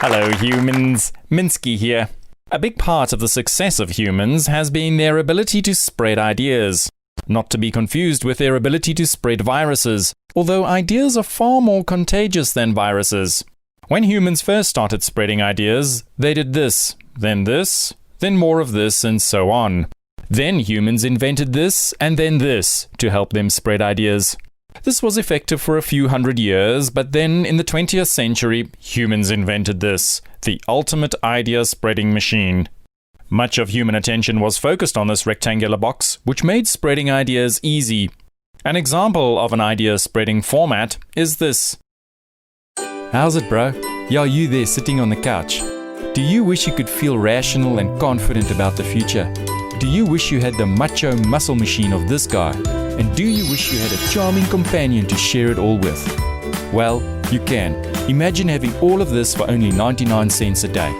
Hello humans, Minsky here. A big part of the success of humans has been their ability to spread ideas. Not to be confused with their ability to spread viruses, although ideas are far more contagious than viruses. When humans first started spreading ideas, they did this, then more of this, and so on. Then humans invented this, and then this, to help them spread ideas. This was effective for a few hundred years, but then in the 20th century, humans invented this, the ultimate idea-spreading machine. Much of human attention was focused on this rectangular box, which made spreading ideas easy. An example of an idea-spreading format is this. How's it, bro? Yeah, you there sitting on the couch. Do you wish you could feel rational and confident about the future? Do you wish you had the macho muscle machine of this guy? And do you wish you had a charming companion to share it all with? Well, you can. Imagine having all of this for only 99 cents a day.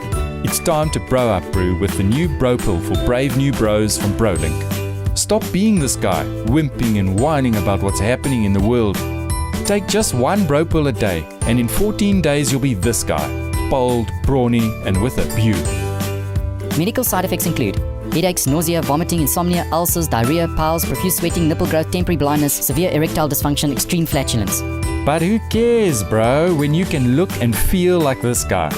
It's time to bro up, brew, with the new bro pill for brave new bros from BroLink. Stop being this guy, whimpering and whining about what's happening in the world. Take just one bro pill a day, and in 14 days you'll be this guy. Bold, brawny, and with a beau. Medical side effects include headaches, nausea, vomiting, insomnia, ulcers, diarrhea, piles, profuse sweating, nipple growth, temporary blindness, severe erectile dysfunction, extreme flatulence. But who cares, bro, when you can look and feel like this guy?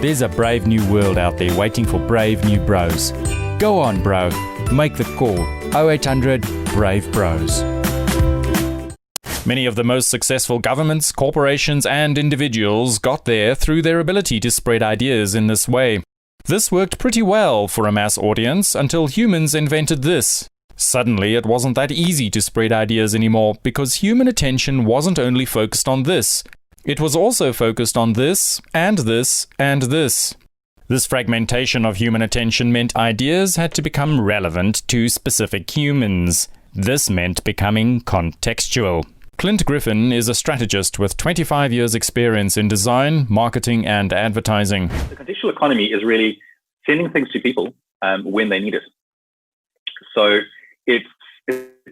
There's a brave new world out there waiting for brave new bros. Go on, bro. Make the call. 0800 Brave Bros. Many of the most successful governments, corporations, and individuals got there through their ability to spread ideas in this way. This worked pretty well for a mass audience until humans invented this. Suddenly, it wasn't that easy to spread ideas anymore because human attention wasn't only focused on this. It was also focused on this, and this, and this. This fragmentation of human attention meant ideas had to become relevant to specific humans. This meant becoming contextual. Clint Griffin is a strategist with 25 years' experience in design, marketing, and advertising. The contextual economy is really sending things to people when they need it. So it's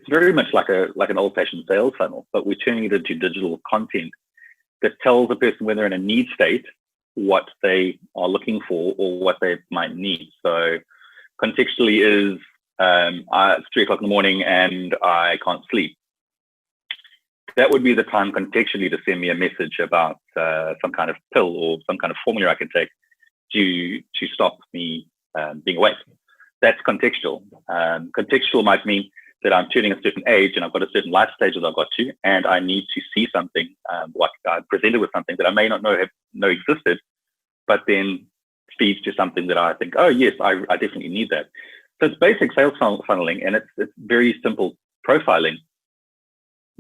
very much like an old-fashioned sales funnel, but we're turning it into digital content that tells a person when they're in a need state what they are looking for or what they might need. So contextually is it's 3 o'clock in the morning and I can't sleep. That would be the time contextually to send me a message about some kind of pill or some kind of formula I can take to stop me being awake. That's contextual. Contextual might mean that I'm turning a certain age and I've got a certain life stage that I've got to, and I need to see something, like I'm presented with something that I may not know existed, but then feeds to something that I think, oh yes, I definitely need that. So it's basic sales funneling, and it's very simple profiling.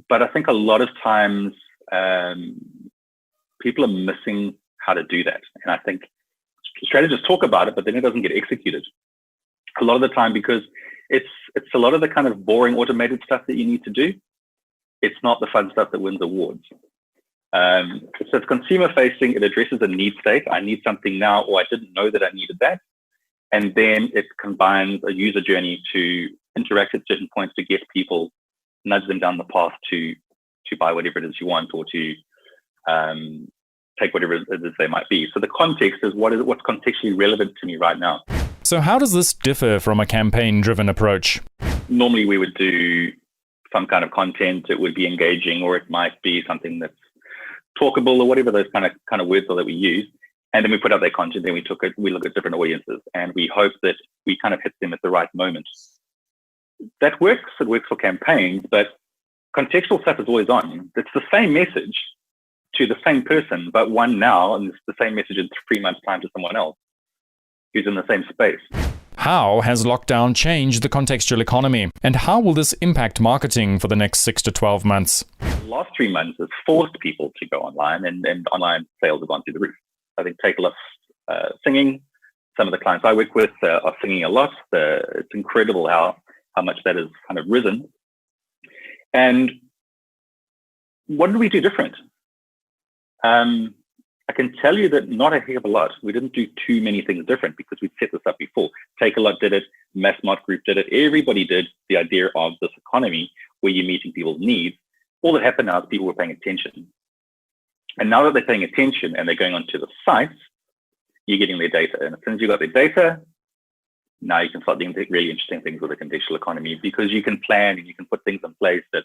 But I think a lot of times people are missing how to do that. And I think strategists talk about it, but then it doesn't get executed a lot of the time because it's a lot of the kind of boring automated stuff that you need to do. It's not the fun stuff that wins awards. So it's consumer facing. It addresses a need state. I need something now, or I didn't know that I needed that. And then it combines a user journey to interact at certain points to get people, nudge them down the path to buy whatever it is you want, or to take whatever it is they might be. So the context is what's contextually relevant to me right now. So how does this differ from a campaign-driven approach? Normally we would do some kind of content. It would be engaging, or it might be something that's talkable, or whatever those kind of words are that we use. And then we put out that content, then we look at different audiences, and we hope that we kind of hit them at the right moment. That works. It works for campaigns, but contextual stuff is always on. It's the same message to the same person, but one now, and it's the same message in 3 months' time to someone else who's in the same space. How has lockdown changed the contextual economy, and how will this impact marketing for the next 6 to 12 months? The last 3 months has forced people to go online, and online sales have gone through the roof. I think take a lot singing. Some of the clients I work with are singing a lot. It's incredible how much that has kind of risen. And what did we do different? I can tell you that not a heck of a lot. We didn't do too many things different because we'd set this up before. Take a Lot did it, Massmart Group did it, everybody did the idea of this economy where you're meeting people's needs. All that happened now is people were paying attention. And now that they're paying attention and they're going onto the sites, you're getting their data. And as soon as you've got their data, now you can start doing really interesting things with the contextual economy, because you can plan and you can put things in place that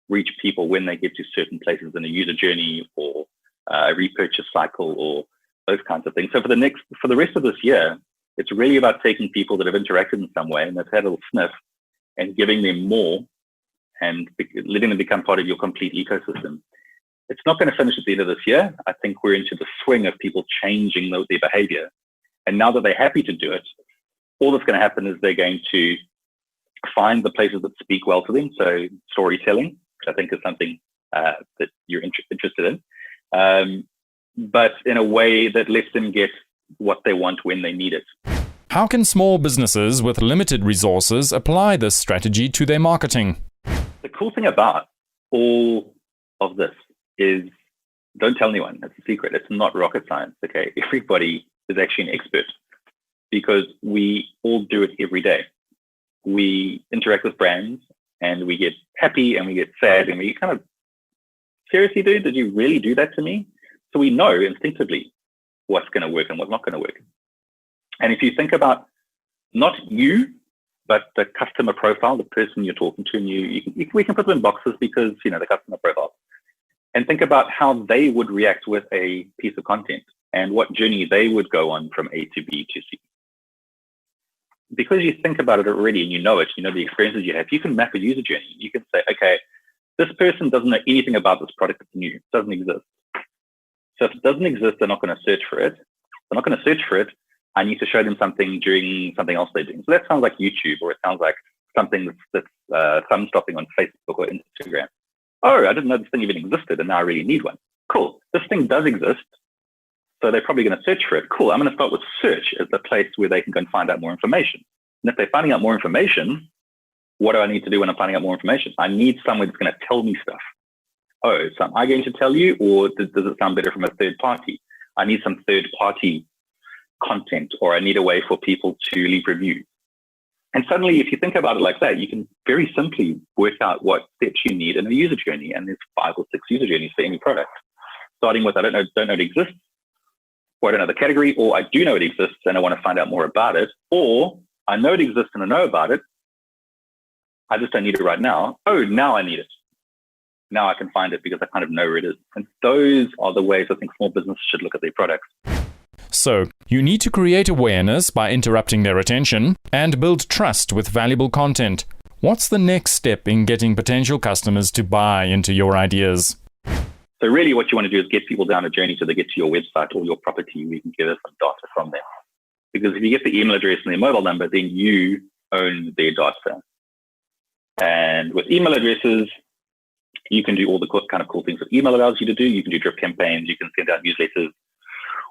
reach people when they get to certain places in a user journey or a repurchase cycle or those kinds of things. So for the rest of this year, it's really about taking people that have interacted in some way and they've had a little sniff and giving them more and letting them become part of your complete ecosystem. It's not going to finish at the end of this year. I think we're into the swing of people changing their behavior. And now that they're happy to do it, all that's going to happen is they're going to find the places that speak well to them. So storytelling, which I think is something that you're interested in, but in a way that lets them get what they want when they need it. How can small businesses with limited resources apply this strategy to their marketing? The cool thing about all of this is, don't tell anyone. It's a secret. It's not rocket science. Okay, everybody is actually an expert because we all do it every day. We interact with brands and we get happy and we get sad and we kind of, seriously, dude, did you really do that to me? So we know instinctively what's going to work and what's not going to work. And if you think about not you, but the customer profile, the person you're talking to, and we can put them in boxes because, the customer profile, and think about how they would react with a piece of content and what journey they would go on from A to B to C. Because you think about it already and you know it, you know the experiences you have, you can map a user journey. You can say, okay, this person doesn't know anything about this product. It's new. It doesn't exist. So if it doesn't exist, they're not going to search for it. They're not going to search for it. I need to show them something during something else they're doing. So that sounds like YouTube, or it sounds like something that's thumb stopping on Facebook or Instagram. Oh, I didn't know this thing even existed, and now I really need one. Cool. This thing does exist. So they're probably going to search for it. Cool. I'm going to start with search as the place where they can go and find out more information. And if they're finding out more information, what do I need to do when I'm finding out more information? I need someone that's going to tell me stuff. Oh, so am I going to tell you, or does it sound better from a third party? I need some third party content, or I need a way for people to leave reviews. And suddenly, if you think about it like that, you can very simply work out what steps you need in a user journey. And there's 5 or 6 user journeys for any product. Starting with, I don't know it exists, or I don't know the category, or I do know it exists and I want to find out more about it, or I know it exists and I know about it, I just don't need it right now. Oh, now I need it. Now I can find it because I kind of know where it is. And those are the ways I think small businesses should look at their products. So, you need to create awareness by interrupting their attention and build trust with valuable content. What's the next step in getting potential customers to buy into your ideas? So really what you want to do is get people down a journey so they get to your website or your property. We can gather some data from them. Because if you get the email address and their mobile number, then you own their data. And with email addresses, you can do all the kind of cool things that email allows you to do. You can do drip campaigns, you can send out newsletters,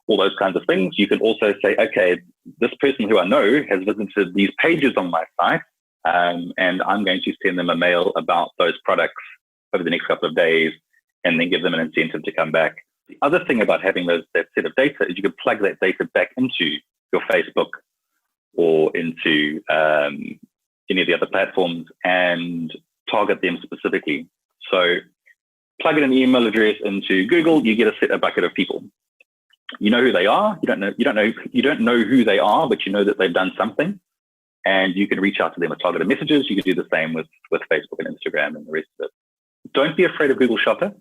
all those kinds of things. You can also say, okay, this person who I know has visited these pages on my site, and I'm going to send them a mail about those products over the next couple of days, and then give them an incentive to come back. The other thing about having that set of data is you can plug that data back into your Facebook or into any of the other platforms and target them specifically. So plug in an email address into Google, you get a bucket of people. You know who they are. You don't know who they are, but you know that they've done something, and you can reach out to them with targeted messages. You can do the same with Facebook and Instagram and the rest of it. Don't be afraid of Google Shopper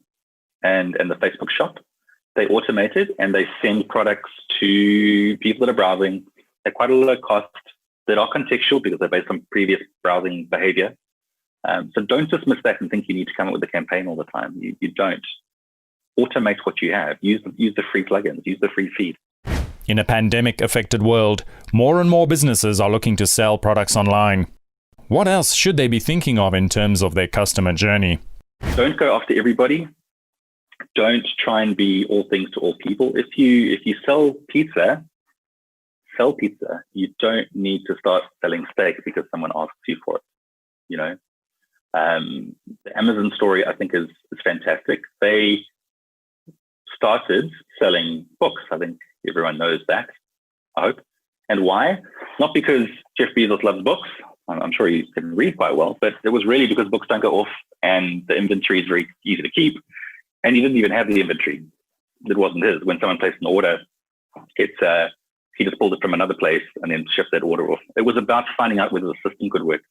and the Facebook shop. They automate it and they send products to people that are browsing at quite a low cost, that are contextual because they're based on previous browsing behavior. So don't dismiss that and think you need to come up with a campaign all the time. You don't. Automate what you have. Use the free plugins. Use the free feed. In a pandemic-affected world, more and more businesses are looking to sell products online. What else should they be thinking of in terms of their customer journey? Don't go after everybody. Don't try and be all things to all people. If you sell pizza, sell pizza. You don't need to start selling steak because someone asks you for it. The Amazon story, I think, is fantastic. They started selling books. I think everyone knows that, I hope. And why? Not because Jeff Bezos loves books. I'm sure he can read quite well, but it was really because books don't go off and the inventory is very easy to keep. And he didn't even have the inventory. It wasn't his. When someone placed an order, it's He just pulled it from another place and then shipped that order off. It was about finding out whether the system could work.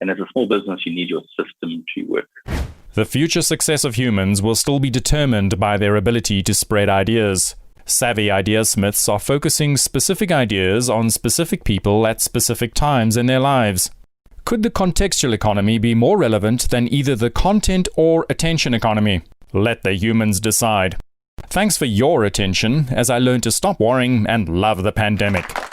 And as a small business, you need your system to work. The future success of humans will still be determined by their ability to spread ideas. Savvy ideasmiths are focusing specific ideas on specific people at specific times in their lives. Could the contextual economy be more relevant than either the content or attention economy? Let the humans decide. Thanks for your attention as I learn to stop worrying and love the pandemic.